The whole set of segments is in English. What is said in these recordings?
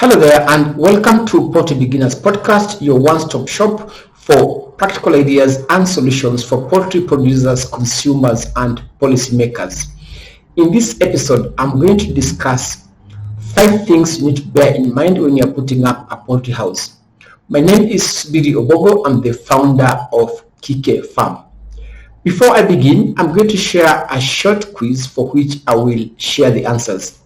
Hello there and welcome to Poultry Beginners Podcast, your one-stop shop for practical ideas and solutions for poultry producers, consumers and policymakers. In this episode, I'm going to discuss 5 things you need to bear in mind when you're putting up a poultry house. My name is Biri Obogo. I'm the founder of Poultry Farmer. Before I begin, I'm going to share a short quiz for which I will share the answers.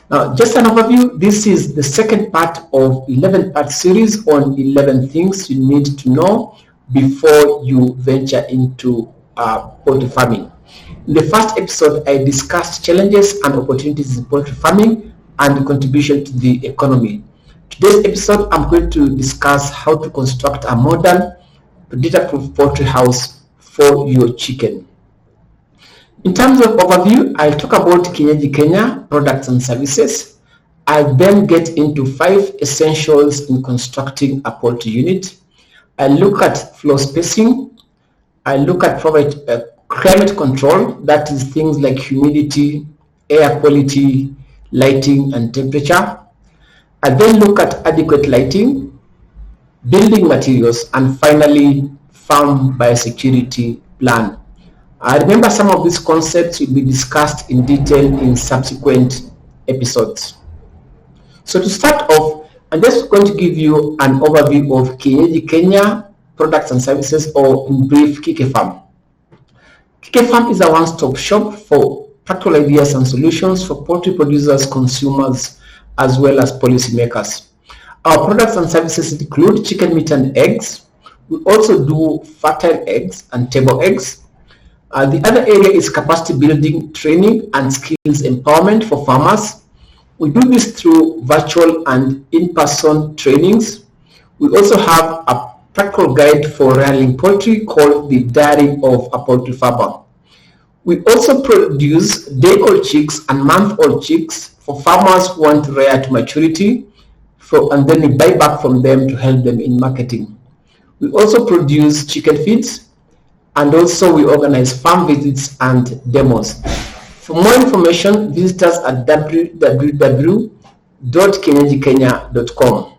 Now, just an overview, this is the second part of 11-part series on 11 things you need to know before you venture into poultry farming. In the first episode, I discussed challenges and opportunities in poultry farming and the contribution to the economy. Today's episode, I'm going to discuss how to construct a modern, predator-proof poultry house for your chicken. In terms of overview, I'll talk about Kienyeji Kenya products and services. I'll then get into 5 essentials in constructing a poultry unit. I'll look at floor spacing. I'll look at climate control, that is things like humidity, air quality, lighting and temperature. I'll then look at adequate lighting, building materials, and finally, farm biosecurity plan. I remember some of these concepts will be discussed in detail in subsequent episodes. So to start off, I'm just going to give you an overview of Kienyeji Kenya products and services, or in brief, Poultry Farmer. Poultry Farmer is a one-stop shop for practical ideas and solutions for poultry producers, consumers, as well as policymakers. Our products and services include chicken meat and eggs. We also do fertile eggs and table eggs. The other area is capacity building, training, and skills empowerment for farmers. We do this through virtual and in-person trainings. We also have a practical guide for rearing poultry called the Diary of a Poultry Farmer. We also produce day-old chicks and month-old chicks for farmers who want to rear to maturity, and then we buy back from them to help them in marketing. We also produce chicken feeds, and also we organize farm visits and demos. For more information, visit us at www.kienyeji.com.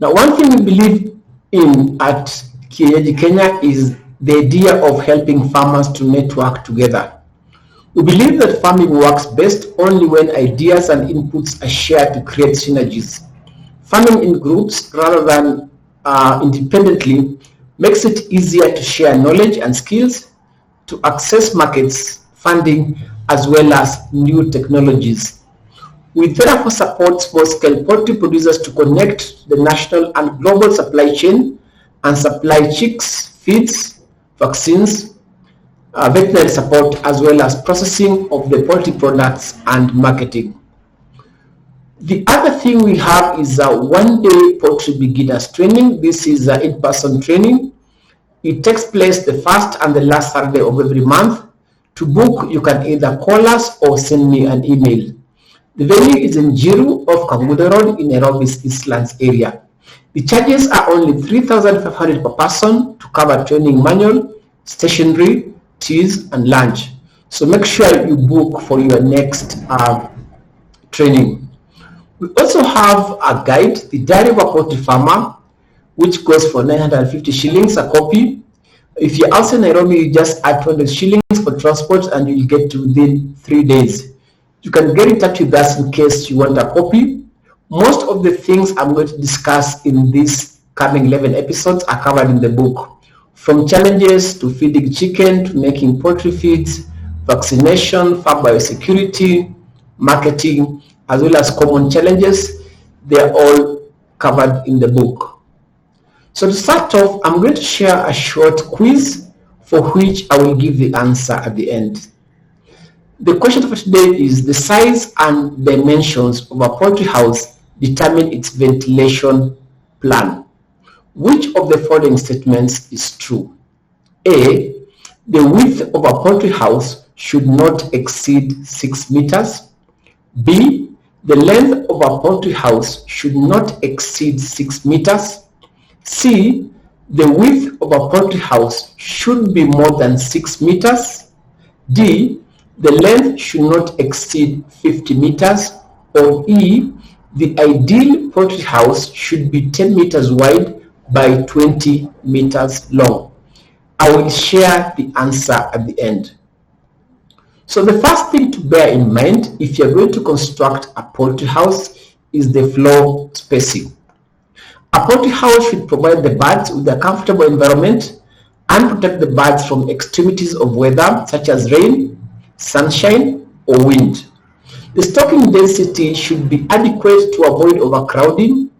Now, one thing we believe in at Kienyeji Kenya is the idea of helping farmers to network together. We believe that farming works best only when ideas and inputs are shared to create synergies. Farming in groups rather than independently makes it easier to share knowledge and skills, to access markets, funding, as well as new technologies. We therefore support small-scale poultry producers to connect the national and global supply chain and supply chicks, feeds, vaccines, veterinary support, as well as processing of the poultry products and marketing. The other thing we have is a one-day Poultry Beginners training. This is an in-person training. It takes place the first and the last Saturday of every month. To book, you can either call us or send me an email. The venue is in Jiru off Kaguda Road in Nairobi's Eastlands area. The charges are only 3,500 per person to cover training manual, stationery, teas, and lunch. So make sure you book for your next training. We also have a guide, the Diary of a Poultry Farmer, which goes for 950 shillings a copy. If you're outside Nairobi, you just add 200 shillings for transport and you'll get to within 3 days. You can get in touch with us in case you want a copy. Most of the things I'm going to discuss in these coming 11 episodes are covered in the book. From challenges to feeding chicken, to making poultry feeds, vaccination, farm biosecurity, marketing, as well as common challenges, they're all covered in the book. So to start off, I'm going to share a short quiz for which I will give the answer at the end. The question for today is: the size and dimensions of a poultry house determine its ventilation plan. Which of the following statements is true? A. The width of a poultry house should not exceed 6 meters. B. The length of a poultry house should not exceed 6 meters. C. The width of a poultry house should be more than 6 meters. D. The length should not exceed 50 meters. Or E. The ideal poultry house should be 10 meters wide by 20 meters long. I will share the answer at the end. So the first thing to bear in mind if you're going to construct a poultry house is the floor spacing. A poultry house should provide the birds with a comfortable environment and protect the birds from extremities of weather such as rain, sunshine, or wind. The stocking density should be adequate to avoid overcrowding.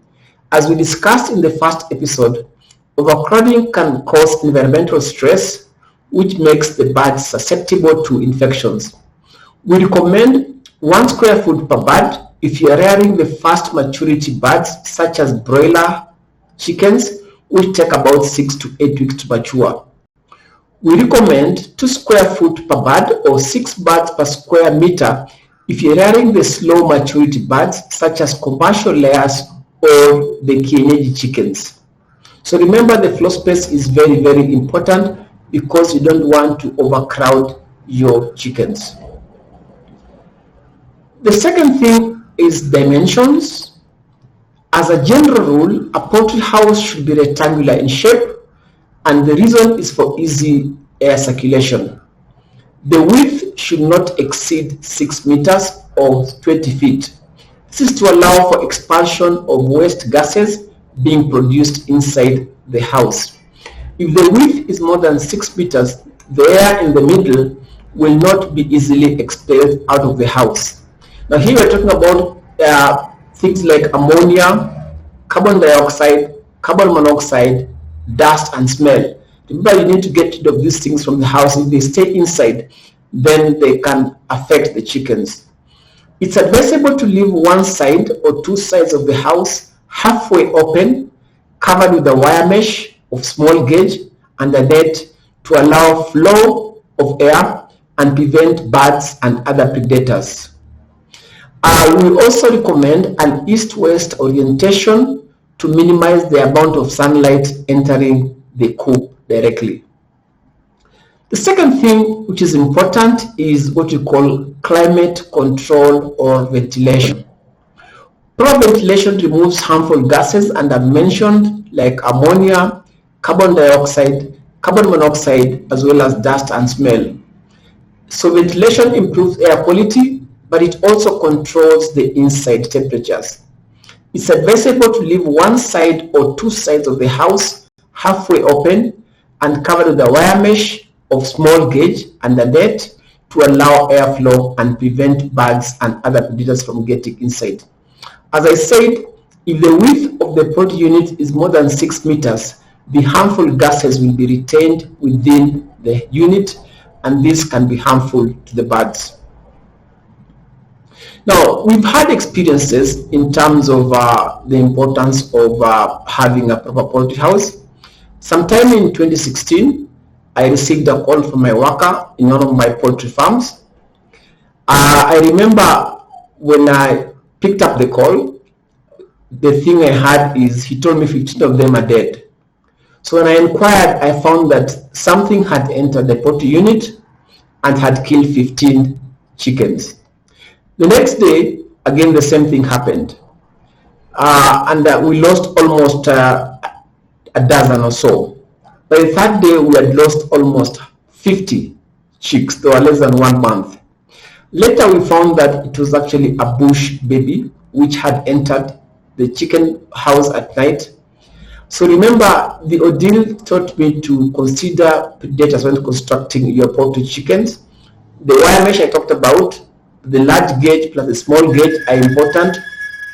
As we discussed in the first episode, overcrowding can cause environmental stress, which makes the birds susceptible to infections. We recommend 1 square foot per bird if you are rearing the fast maturity birds such as broiler chickens, which take about 6 to 8 weeks to mature. We recommend 2 square foot per bird or 6 birds per square meter if you're rearing the slow maturity birds such as commercial layers or the Kienyeji chickens. So remember, the floor space is very, very important because you don't want to overcrowd your chickens. The second thing is dimensions. As a general rule, a poultry house should be rectangular in shape, and the reason is for easy air circulation. The width should not exceed 6 meters or 20 feet. This is to allow for expansion of waste gases being produced inside the house. If the width is more than 6 meters, the air in the middle will not be easily expelled out of the house. Now here we're talking about things like ammonia, carbon dioxide, carbon monoxide, dust, and smell. Remember, you need to get rid of these things from the house. If they stay inside, then they can affect the chickens. It's advisable to leave one side or 2 sides of the house halfway open, covered with a wire mesh of small gauge and a net to allow flow of air and prevent birds and other predators. We also recommend an east-west orientation to minimize the amount of sunlight entering the coop directly. The second thing which is important is what we call climate control or ventilation. Proper ventilation removes harmful gases and are mentioned like ammonia, carbon dioxide, carbon monoxide, as well as dust and smell. So ventilation improves air quality, but it also controls the inside temperatures. It's advisable to leave one side or 2 sides of the house halfway open and covered with a wire mesh of small gauge and a net to allow airflow and prevent birds and other predators from getting inside. As I said, if the width of the poultry unit is more than 6 meters, the harmful gases will be retained within the unit, and this can be harmful to the birds. Now, we've had experiences in terms of the importance of having a proper poultry house. Sometime in 2016, I received a call from my worker in one of my poultry farms. I remember when I picked up the call, the thing I had is he told me 15 of them are dead. So when I inquired, I found that something had entered the poultry unit and had killed 15 chickens. The next day, again, the same thing happened. And we lost almost a dozen or so. By the third day, we had lost almost 50 chicks. They were less than 1 month. Later, we found that it was actually a bush baby which had entered the chicken house at night. So remember, the ordeal taught me to consider predators when constructing your poultry chickens. The wire mesh I talked about, the large gauge plus the small gauge are important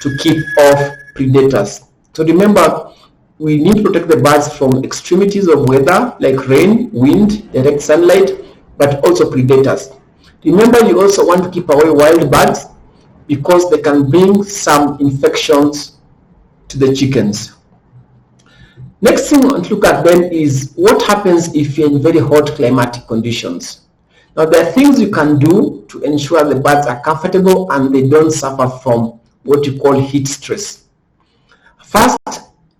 to keep off predators. So remember, we need to protect the birds from extremities of weather like rain, wind, direct sunlight, but also predators. Remember, you also want to keep away wild birds because they can bring some infections to the chickens. Next thing I want to look at then is what happens if you're in very hot climatic conditions. Now, there are things you can do to ensure the birds are comfortable and they don't suffer from what you call heat stress. First,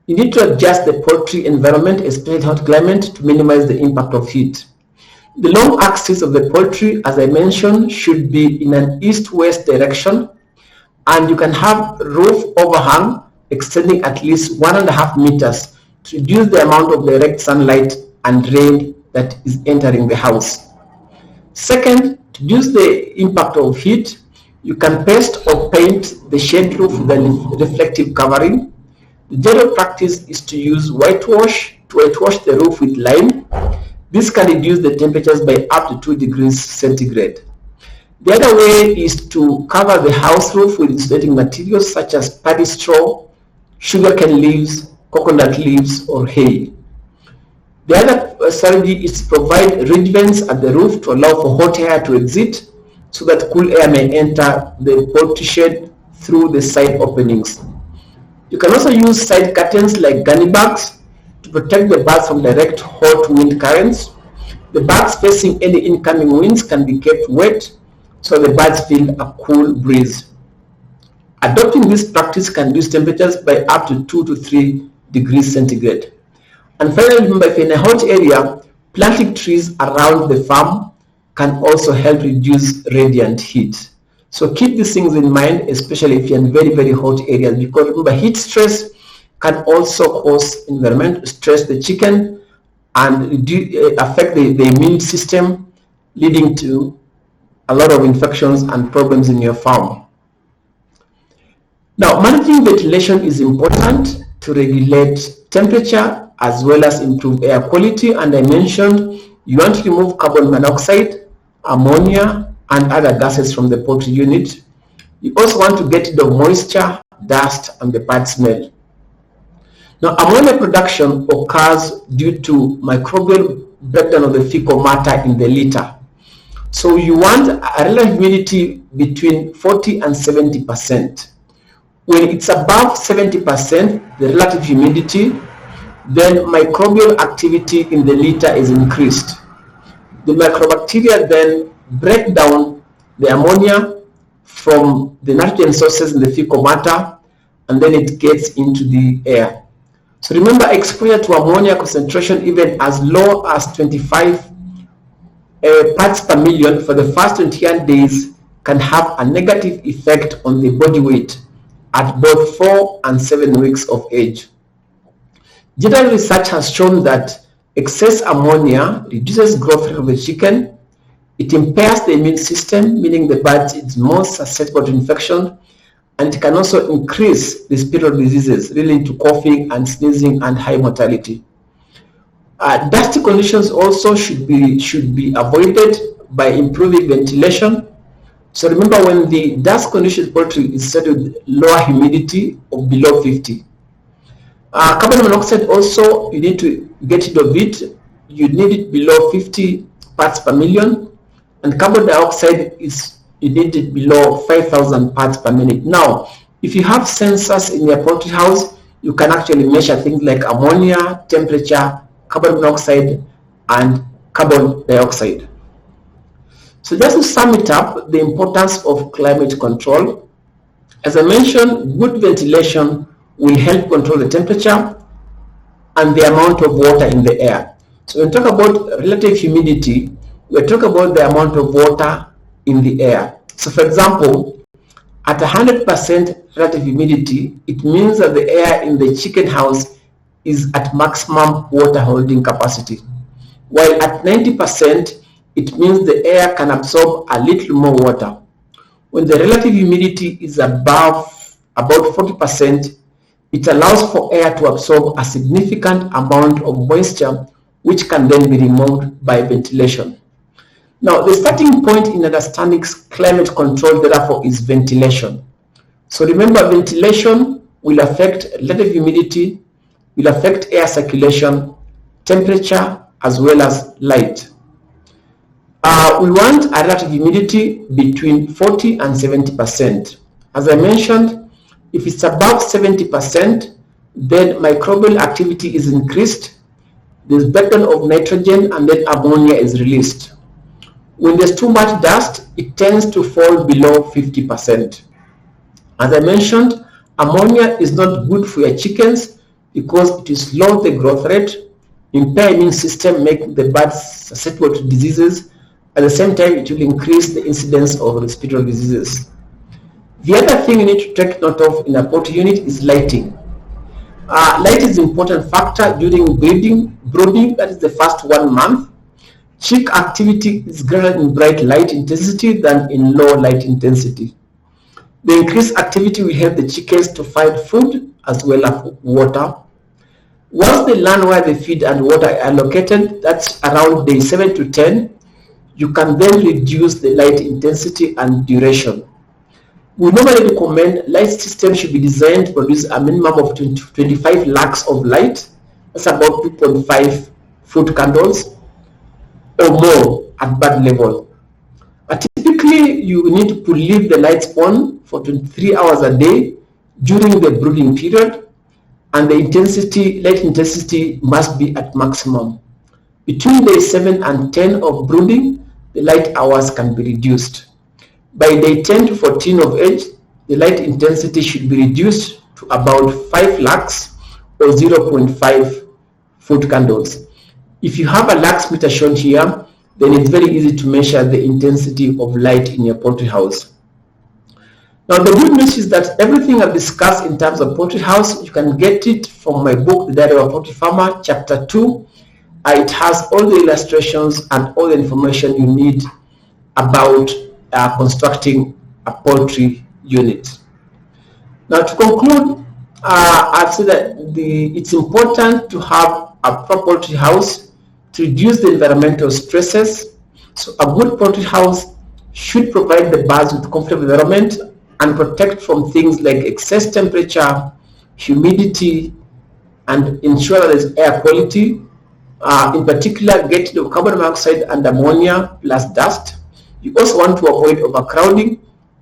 you need to adjust the poultry environment, especially hot climate, to minimize the impact of heat. The long axis of the poultry, as I mentioned, should be in an east-west direction. and you can have roof overhang extending at least 1.5 meters to reduce the amount of direct sunlight and rain that is entering the house. Second, to reduce the impact of heat, you can paste or paint the shed roof with a reflective covering. The general practice is to use whitewash the roof with lime. This can reduce the temperatures by up to 2 degrees centigrade. The other way is to cover the house roof with insulating materials such as paddy straw, sugarcane leaves, coconut leaves, or hay. The other strategy is to provide ridge vents at the roof to allow for hot air to exit so that cool air may enter the poultry shed through the side openings. You can also use side curtains like gunny bags to protect the birds from direct hot wind currents. The bags facing any incoming winds can be kept wet so the birds feel a cool breeze. Adopting this practice can reduce temperatures by up to 2 to 3 degrees centigrade. And finally, remember, if you're in a hot area, planting trees around the farm can also help reduce radiant heat. So keep these things in mind, especially if you're in very, very hot areas, because remember, heat stress can also cause environmental stress the chicken and affect the immune system, leading to a lot of infections and problems in your farm. Now, managing ventilation is important to regulate temperature as well as improve air quality. And I mentioned you want to remove carbon monoxide, ammonia, and other gases from the poultry unit. You also want to get rid of moisture, dust, and the bad smell. Now, ammonia production occurs due to microbial breakdown of the fecal matter in the litter. So you want a relative humidity between 40 and 70%. When it's above 70%, the relative humidity, then microbial activity in the litter is increased. The microbacteria then break down the ammonia from the nitrogen sources in the fecal matter, and then it gets into the air. So remember, exposure to ammonia concentration even as low as 25 parts per million for the first 21 days can have a negative effect on the body weight at both 4 and 7 weeks of age. General research has shown that excess ammonia reduces growth rate of the chicken. It impairs the immune system, meaning the bird is more susceptible to infection, and it can also increase respiratory diseases relating to coughing and sneezing and high mortality. Dusty conditions also should be avoided by improving ventilation. So remember, when the dust conditions poultry is set with lower humidity of below 50. Carbon monoxide also, you need to get rid of it. You need it below 50 parts per million. And carbon dioxide you need it below 5,000 parts per minute. Now, if you have sensors in your poultry house, you can actually measure things like ammonia, temperature, carbon monoxide, and carbon dioxide. So just to sum it up, the importance of climate control. As I mentioned, good ventilation will help control the temperature and the amount of water in the air. So when we talk about relative humidity, we're talking about the amount of water in the air. So for example, at 100% relative humidity, it means that the air in the chicken house is at maximum water holding capacity. While at 90%, it means the air can absorb a little more water. When the relative humidity is above about 40%, it allows for air to absorb a significant amount of moisture, which can then be removed by ventilation. Now, the starting point in understanding climate control, therefore, is ventilation. So remember, ventilation will affect relative humidity, will affect air circulation, temperature, as well as light. We want a relative humidity between 40 and 70%. As I mentioned, if it's above 70%, then microbial activity is increased, there's breakdown of nitrogen, and then ammonia is released. When there's too much dust, it tends to fall below 50%. As I mentioned, ammonia is not good for your chickens because it will slow the growth rate, impair immune system, make the birds susceptible to diseases. At the same time, it will increase the incidence of respiratory diseases. The other thing you need to take note of in a poultry unit is lighting. Light is an important factor during brooding, that is the first 1 month. Chick activity is greater in bright light intensity than in low light intensity. The increased activity will help the chickens to find food as well as water. Once they learn where the feed and water are located, that's around day 7 to 10, you can then reduce the light intensity and duration. We normally recommend light system should be designed to produce a minimum of 25 lux of light. That's about 2.5 foot candles or more at bad level. Typically, you need to leave the lights on for 23 hours a day during the brooding period, and the light intensity must be at maximum. Between day 7 and 10 of brooding, the light hours can be reduced. By day 10 to 14 of age, the light intensity should be reduced to about 5 lux or 0.5 foot candles. If you have a lux meter shown here, then it's very easy to measure the intensity of light in your poultry house. Now, the good news is that everything I've discussed in terms of poultry house, you can get it from my book, The Diary of a Poultry Farmer, Chapter 2. It has all the illustrations and all the information you need about constructing a poultry unit. Now, to conclude, I've said that it's important to have a proper poultry house to reduce the environmental stresses. So a good poultry house should provide the birds with comfortable environment and protect from things like excess temperature, humidity, and ensure that there's air quality. In particular, get rid of carbon monoxide and ammonia plus dust. You also want to avoid overcrowding,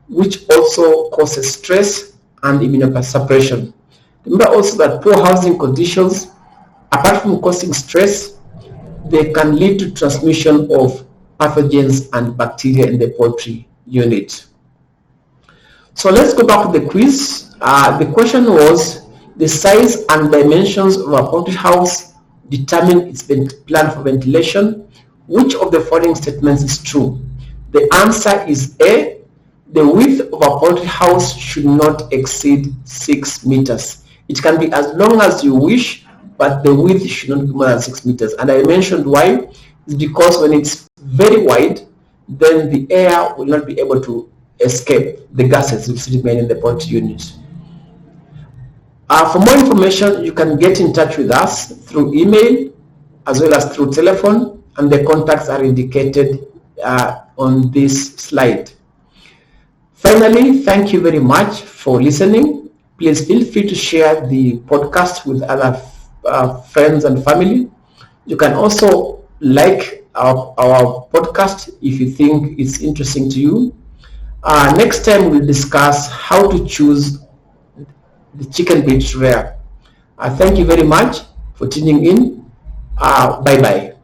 which also causes stress and immunosuppression. Remember also that poor housing conditions, apart from causing stress, they can lead to transmission of pathogens and bacteria in the poultry unit. So let's go back to the quiz. The question was, the size and dimensions of a poultry house determine its plan for ventilation. Which of the following statements is true? The answer is A. The width of a poultry house should not exceed 6 meters. It can be as long as you wish, but the width should not be more than 6 meters. And I mentioned why. It's because when it's very wide, then the air will not be able to escape. The gases will still remain in the poultry unit. For more information, you can get in touch with us through email as well as through telephone, and the contacts are indicated on this slide. Finally, thank you very much for listening. Please feel free to share the podcast with other friends and family. You can also like our podcast if you think it's interesting to you. Next time we'll discuss how to choose the chicken breed rare. Thank you very much for tuning in. Bye-bye.